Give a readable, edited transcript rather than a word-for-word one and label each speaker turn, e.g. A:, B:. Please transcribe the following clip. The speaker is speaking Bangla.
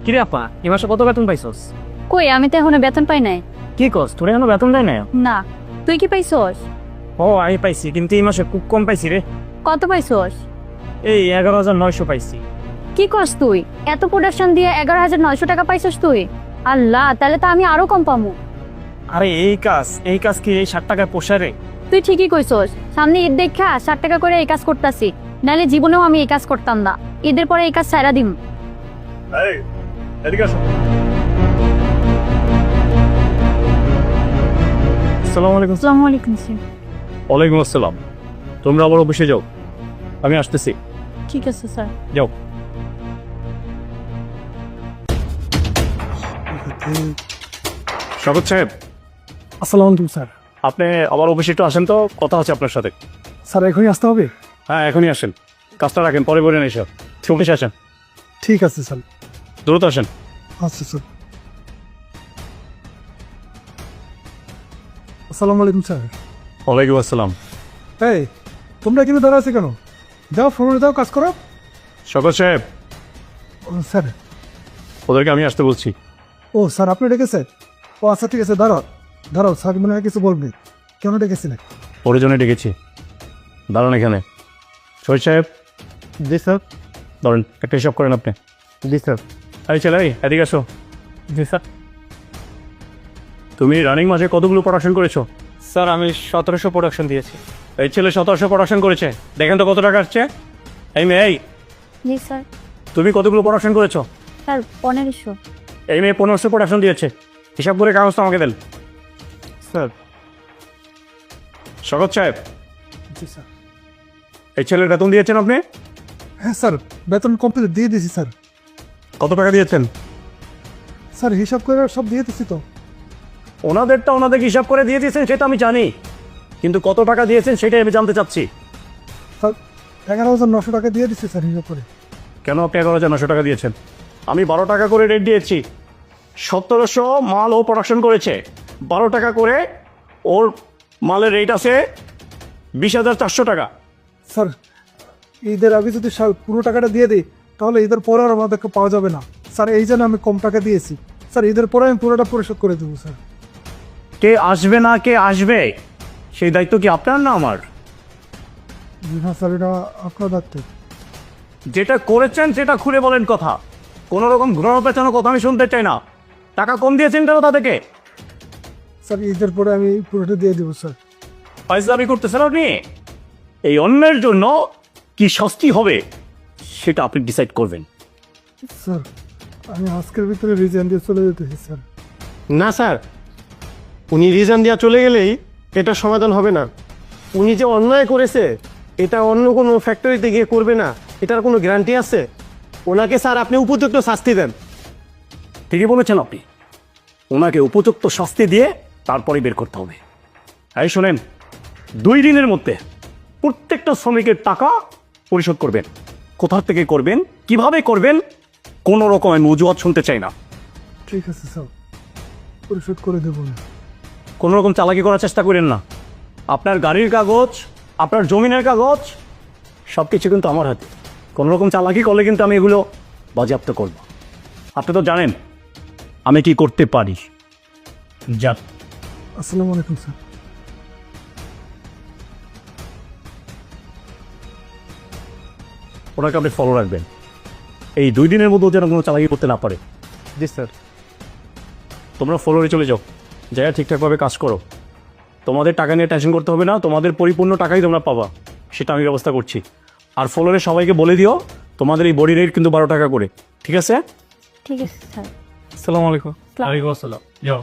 A: কিরে আপা এই মাসে কত বেতন পাইছস?
B: কই আমি তো এখনো বেতন পাই নাই।
A: কি কস তোর এখনো বেতন দেয় না?
B: না, তুই কি পাইছস?
A: ও আমি পাইছি, কিন্তু এই মাসে খুব কম পাইছি রে।
B: কত পাইছস?
A: এই 11,900 পাইছি।
B: কি করস তুই? এত প্রোডাকশন দিয়ে 11,900 টাকা পাইছস তুই? আল্লাহ, তাহলে তো আমি আরো কম পামু।
A: আরে এই কাজ কি এই 60 টাকায় পোষায় রে?
B: তুই ঠিকই কইছস, সামনে ঈদ দেখা 60 টাকা করে এই কাজ করতাছি, নাহলে জীবনেও আমি এই কাজ করতাম না। ঈদের পরে এই কাজ ছাইরা দিম।
A: এই এদিকে আসো। আসসালামু আলাইকুম।
B: আসসালামু আলাইকুম স্যার।
A: ওয়ালাইকুম আসসালাম। তোমরা আবার অফিসে যাও, আমি আসতেছি।
B: ঠিক আছে স্যার।
A: যাও। স্বাগত সাহেব।
C: আসসালামু আলাইকুম স্যার।
A: আপনি আবার অফিসে একটু আসেন তো, কথা আছে আপনার সাথে।
C: স্যার এখনই আসতে হবে?
A: হ্যাঁ এখনই আসেন, কাজটা রাখেন, পরে বলেন এসব। অফিসে আসেন,
C: ঠিক আছে স্যার।
A: দ্রুত আসেন।
C: আচ্ছা স্যার। আসসালামু আলাইকুম স্যার।
A: ওয়ালাইকুম আসসালাম।
C: এই তোমরা এখানে দাঁড়া আছে কেন? যাও ফোনে দাও, কাজ করো।
A: স্বাগত সাহেব,
C: ও স্যার।
A: ওদেরকে আমি আসতে বলছি।
C: ও স্যার আপনি ডেকেছেন? ও আচ্ছা ঠিক আছে, দাঁড়াও দাঁড়াও, স্যার মনে হয় কিছু বলবে। কেন ডেকেছিলেন?
A: পরিজনে ডেকেছি, দাঁড়ান এখানে। শহীদ সাহেব।
C: জি স্যার।
A: ধরেন একটা হিসাব করেন আপনি।
C: জি স্যার।
A: এই ছেলে, এদিকে আসো।
C: জি স্যার।
A: তুমি রানিং মাসে কতগুলো প্রোডাকশন করেছো?
D: স্যার আমি 1700 প্রোডাকশন দিয়েছি।
A: এই ছেলে 1700 প্রোডাকশন করেছে, দেখেন তো কত টাকা আসছে। এই মেয়ে, এই
B: জি স্যার।
A: তুমি কতগুলো প্রোডাকশন করেছো?
B: স্যার 1500।
A: এই মেয়ে 1500 প্রোডাকশন দিয়েছে, হিসাব করে কাগজটা আমাকে দেন।
D: স্যার
A: স্বাগত সাহেব,
C: জি স্যার।
A: এই ছেলের বেতন দিয়েছেন আপনি?
C: হ্যাঁ স্যার, বেতন কমপ্লিট দিয়ে দিয়েছি স্যার।
A: কত টাকা দিয়েছেন?
C: স্যার হিসাব করে সব দিয়ে দিচ্ছি তো।
A: ওনাদেরটা ওনাদের হিসাব করে দিয়ে দিয়েছেন সেটা আমি জানি, কিন্তু কত টাকা দিয়েছেন সেটাই আমি জানতে চাচ্ছি।
C: স্যার 11,900 টাকা দিয়ে দিচ্ছি স্যার হিসাব করে।
A: কেন আপনি 11,900 টাকা দিয়েছেন? আমি 12 টাকা করে রেট দিয়েছি। 1700 মাল ও প্রোডাকশন করেছে, 12 টাকা করে ওর মালের রেট আছে 20,400 টাকা।
C: স্যার ঈদের আগে যদি পুরো টাকাটা দিয়ে দিই তাহলে ঈদের পরে আর আমাদেরকে পাওয়া যাবে না স্যার, এই জন্য আমি কম টাকা দিয়েছি স্যার। ঈদের পরে আমি পুরোটা পরিশোধ করে দেবো স্যার।
A: কে আসবে না কে আসবে সেই দায়িত্ব কি আপনার না আমার?
C: হ্যাঁ স্যার, এটা আপনার দায়িত্ব।
A: যেটা করেছেন সেটা খুলে বলেন কথা, কোনো রকম ঘোরানো পেঁচানো কথা আমি শুনতে চাই না। টাকা কম দিয়েছেন কেন তাদেরকে?
C: স্যার ঈদের পরে আমি পুরোটা দিয়ে দেবো স্যার।
A: ফাইজলামি করতেছেন আপনি। এই অন্যের জন্য কি শাস্তি হবে সেটা আপনি ডিসাইড করবেন।
C: স্যার আমি আজকের ভিতরে রিজাইন দিয়ে চলে যেতেছি স্যার।
D: না স্যার, উনি রিজাইন দেওয়া চলে গেলেই এটা সমাধান হবে না। উনি যে অন্যায় করেছে এটা অন্য কোনো ফ্যাক্টরিতে গিয়ে করবে না, এটার কোনো গ্যারান্টি আছে? ওনাকে স্যার আপনি উপযুক্ত শাস্তি দেন।
A: ঠিকই বলেছেন আপনি, ওনাকে উপযুক্ত শাস্তি দিয়ে তারপরে বের করতে হবে। এই শোনেন, 2 দিনের মধ্যে প্রত্যেকটা শ্রমিকের টাকা পরিশোধ করবেন। কোথা থেকে করবেন, কিভাবে করবেন, কোনো রকম আমি অজুহাত শুনতে চাই না।
C: ঠিক আছে স্যার, পরিশোধ করে দেবো।
A: কোনো রকম চালাকি করার চেষ্টা করেন না। আপনার গাড়ির কাগজ, আপনার জমিনের কাগজ সব কিছু কিন্তু আমার হাতে। কোনো রকম চালাকি করলে কিন্তু আমি এগুলো বাজেয়াপ্ত করব। আপনি তো জানেন আমি কি করতে পারি। যান।
C: আসসালামু আলাইকুম স্যার।
A: ওনাকে আপনি ফলো রাখবেন, এই 2 দিনের মধ্যে যেন কোনো চালাকি করতে না পারে।
D: জি স্যার।
A: তোমরা ফলোরে চলে যাও, যাই ঠিকঠাকভাবে কাজ করো। তোমাদের টাকা নিয়ে টেনশন করতে হবে না, তোমাদের পরিপূর্ণ টাকাই তোমরা পাবা, সেটা আমি ব্যবস্থা করছি। আর ফলোরে সবাইকে বলে দিও তোমাদের এই বডি রেট কিন্তু 12 টাকা করে, ঠিক আছে?
B: ঠিক আছে স্যার।
D: আসসালামু আলাইকুম।
A: ওয়ালাইকুম আসসালাম। যাও।